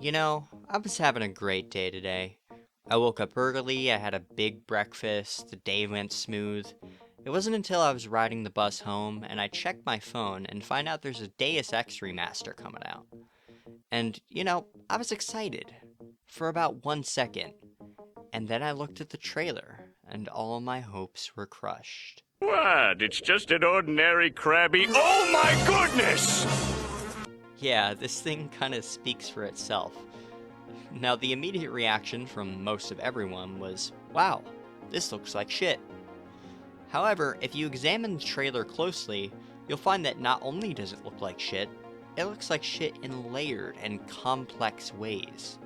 You know, I was having a great day today. I woke up early, I had a big breakfast, the day went smooth. It wasn't until I was riding the bus home and I checked my phone and find out there's a Deus Ex remaster coming out. And, I was excited for about 1 second. And then I looked at the trailer and all my hopes were crushed. What? It's just an ordinary crabby. Oh my goodness! Yeah, this thing kinda speaks for itself. Now, the immediate reaction from most of everyone was, wow, this looks like shit. However, if you examine the trailer closely, you'll find that not only does it look like shit, it looks like shit in layered and complex ways.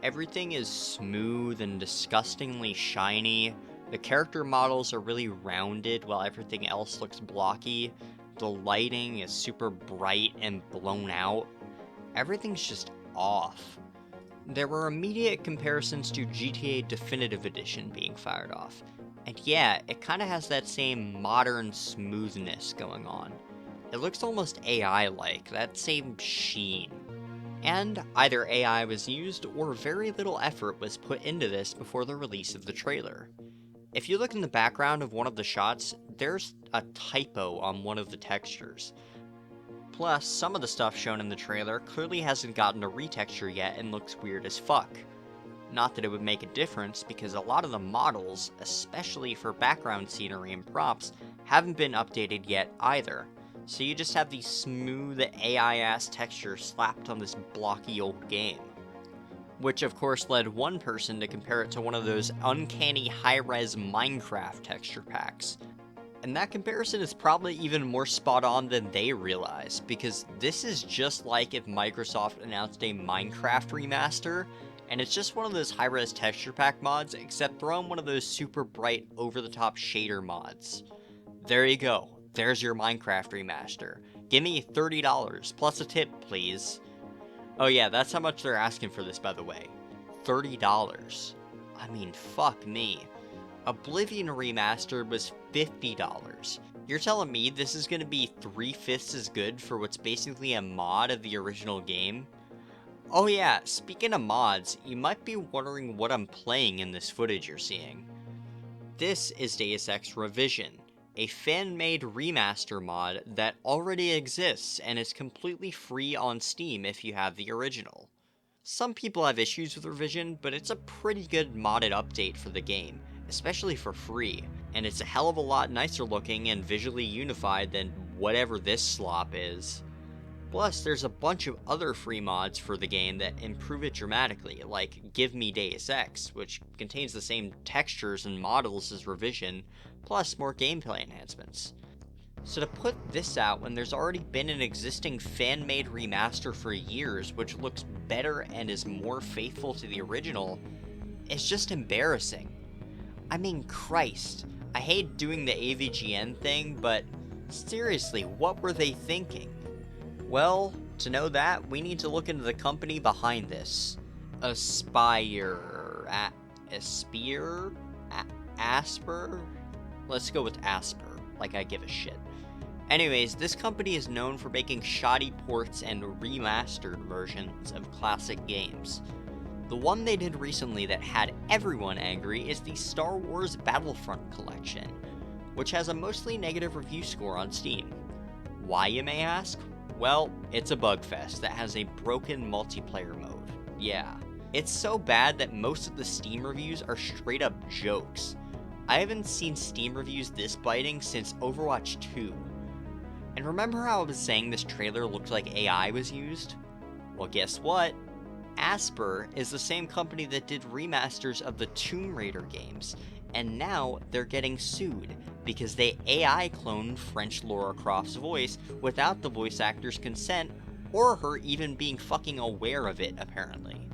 Everything is smooth and disgustingly shiny. The character models are really rounded while everything else looks blocky. The lighting is super bright and blown out. Everything's just off. There were immediate comparisons to GTA Definitive Edition being fired off. And yeah, it kinda has that same modern smoothness going on. It looks almost AI-like, that same sheen. And either AI was used or very little effort was put into this before the release of the trailer. If you look in the background of one of the shots, there's a typo on one of the textures. Plus, some of the stuff shown in the trailer clearly hasn't gotten a retexture yet and looks weird as fuck. Not that it would make a difference, because a lot of the models, especially for background scenery and props, haven't been updated yet either. So you just have these smooth AI-ass textures slapped on this blocky old game. Which of course led one person to compare it to one of those uncanny high-res Minecraft texture packs. And that comparison is probably even more spot on than they realize, because this is just like if Microsoft announced a Minecraft remaster, and it's just one of those high-res texture pack mods, except throw in one of those super bright, over-the-top shader mods. There you go. There's your Minecraft remaster. Give me $30, plus a tip, please. Oh yeah, that's how much they're asking for this, by the way. $30. I mean, fuck me. Oblivion Remastered was $50. You're telling me this is gonna be 3/5 as good for what's basically a mod of the original game? Oh yeah, speaking of mods, you might be wondering what I'm playing in this footage you're seeing. This is Deus Ex Revision, a fan-made remaster mod that already exists and is completely free on Steam if you have the original. Some people have issues with Revision, but it's a pretty good modded update for the game, especially for free, and it's a hell of a lot nicer looking and visually unified than whatever this slop is. Plus, there's a bunch of other free mods for the game that improve it dramatically, like Give Me Deus Ex, which contains the same textures and models as Revision, plus more gameplay enhancements. So to put this out when there's already been an existing fan-made remaster for years which looks better and is more faithful to the original, it's just embarrassing. I mean, Christ, I hate doing the AVGN thing, but seriously, what were they thinking? Well, to know that, we need to look into the company behind this. Aspyr. Aspyr? Aspyr? Let's go with Aspyr, like I give a shit. Anyways, this company is known for making shoddy ports and remastered versions of classic games. The one they did recently that had everyone angry is the Star Wars Battlefront collection, which has a mostly negative review score on Steam. Why, you may ask? Well, it's a bug fest that has a broken multiplayer mode. Yeah. It's so bad that most of the Steam reviews are straight up jokes. I haven't seen Steam reviews this biting since Overwatch 2. And remember how I was saying this trailer looked like AI was used? Well, guess what? Aspyr is the same company that did remasters of the Tomb Raider games, and now they're getting sued because they AI cloned French Lara Croft's voice without the voice actor's consent, or her even being fucking aware of it, apparently.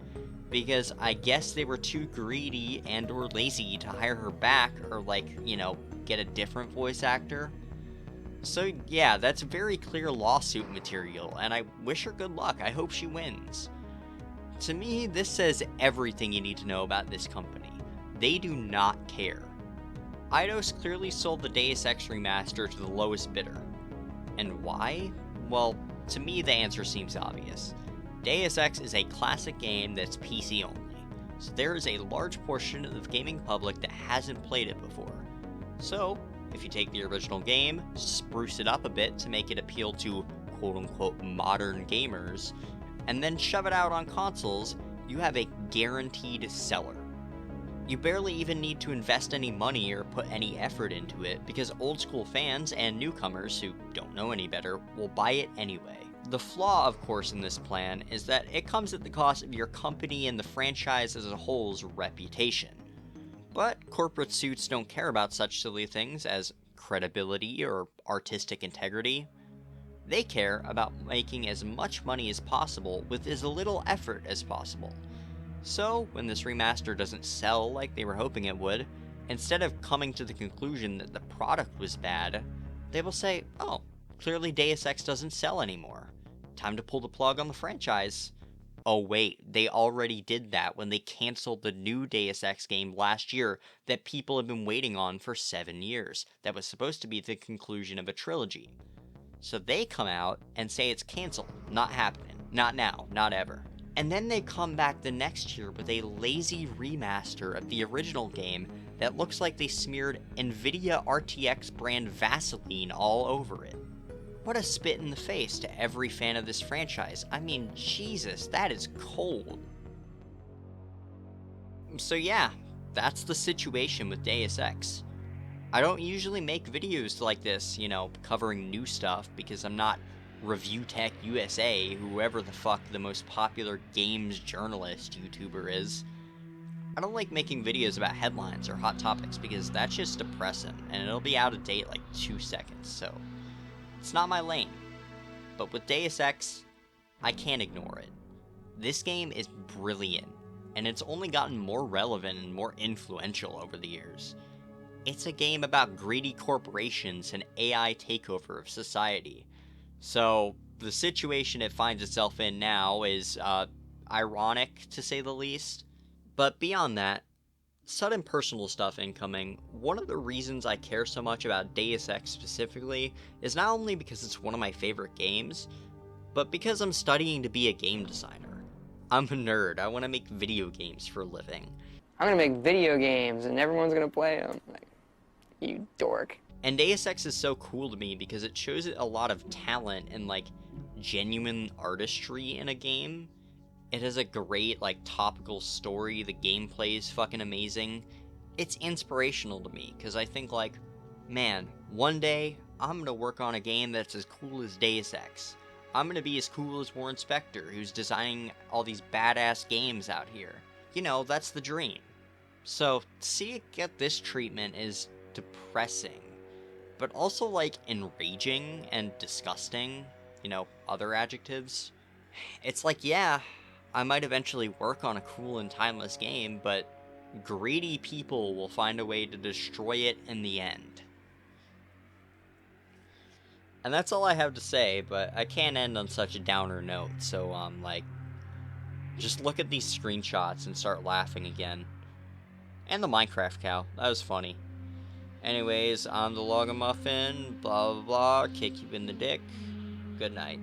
Because I guess they were too greedy and or lazy to hire her back, or get a different voice actor. So yeah, that's very clear lawsuit material, and I wish her good luck. I hope she wins. To me, this says everything you need to know about this company. They do not care. Eidos clearly sold the Deus Ex remaster to the lowest bidder. And why? Well, to me the answer seems obvious. Deus Ex is a classic game that's PC only, so there is a large portion of the gaming public that hasn't played it before. So, if you take the original game, spruce it up a bit to make it appeal to quote-unquote modern gamers, and then shove it out on consoles, you have a guaranteed seller. You barely even need to invest any money or put any effort into it, because old school fans and newcomers who don't know any better will buy it anyway. The flaw, of course, in this plan is that it comes at the cost of your company and the franchise as a whole's reputation. But corporate suits don't care about such silly things as credibility or artistic integrity. They care about making as much money as possible with as little effort as possible. So, when this remaster doesn't sell like they were hoping it would, instead of coming to the conclusion that the product was bad, they will say, oh, clearly Deus Ex doesn't sell anymore. Time to pull the plug on the franchise. Oh wait, they already did that when they canceled the new Deus Ex game last year that people have been waiting on for 7 years, that was supposed to be the conclusion of a trilogy. So they come out and say it's canceled, not happening, not now, not ever. And then they come back the next year with a lazy remaster of the original game that looks like they smeared NVIDIA RTX brand Vaseline all over it. What a spit in the face to every fan of this franchise. I mean, Jesus, that is cold. So yeah, that's the situation with Deus Ex. I don't usually make videos like this, covering new stuff, because I'm not Review Tech USA, whoever the fuck the most popular games journalist YouTuber is. I don't like making videos about headlines or hot topics because that's just depressing, and it'll be out of date like 2 seconds, so it's not my lane. But with Deus Ex, I can't ignore it. This game is brilliant, and it's only gotten more relevant and more influential over the years. It's a game about greedy corporations and AI takeover of society. So, the situation it finds itself in now is ironic, to say the least. But beyond that, sudden personal stuff incoming, one of the reasons I care so much about Deus Ex specifically is not only because it's one of my favorite games, but because I'm studying to be a game designer. I'm a nerd, I want to make video games for a living. I'm gonna make video games and everyone's gonna play them. Like, you dork. And Deus Ex is so cool to me because it shows a lot of talent and, genuine artistry in a game. It has a great, topical story, the gameplay is fucking amazing. It's inspirational to me, because I think, man, one day, I'm gonna work on a game that's as cool as Deus Ex. I'm gonna be as cool as Warren Spector, who's designing all these badass games out here. That's the dream. So, to see it get this treatment is depressing, but also enraging and disgusting, other adjectives. It's yeah, I might eventually work on a cool and timeless game, but greedy people will find a way to destroy it in the end. And that's all I have to say, but I can't end on such a downer note, so just look at these screenshots and start laughing again. And the Minecraft cow, that was funny. Anyways, I'm the Logamuffin, blah blah blah, kick you in the dick. Good night.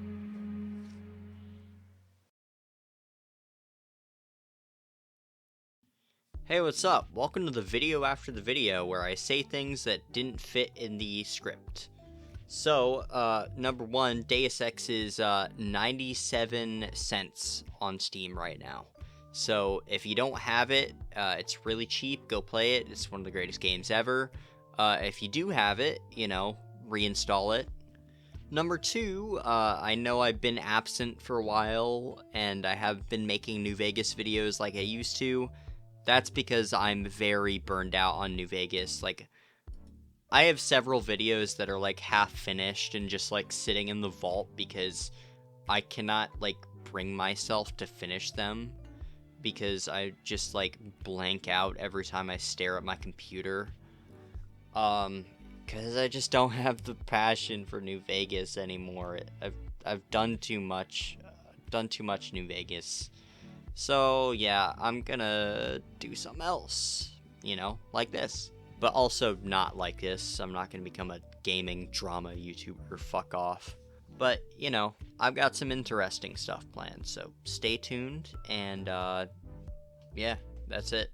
Hey, what's up? Welcome to the video after the video where I say things that didn't fit in the script. So, number one, Deus Ex is 97 cents on Steam right now. So, if you don't have it, it's really cheap, go play it, it's one of the greatest games ever. If you do have it, reinstall it. Number two, I know I've been absent for a while, and I have been making New Vegas videos like I used to. That's because I'm very burned out on New Vegas. I have several videos that are half finished and just sitting in the vault because I cannot bring myself to finish them, because I just blank out every time I stare at my computer. Because I just don't have the passion for New Vegas anymore. I've done too much New Vegas. So yeah, I'm gonna do something else, like this. But also not like this. I'm not gonna become a gaming drama YouTuber, fuck off. But, you know, I've got some interesting stuff planned, so stay tuned, and, yeah, that's it.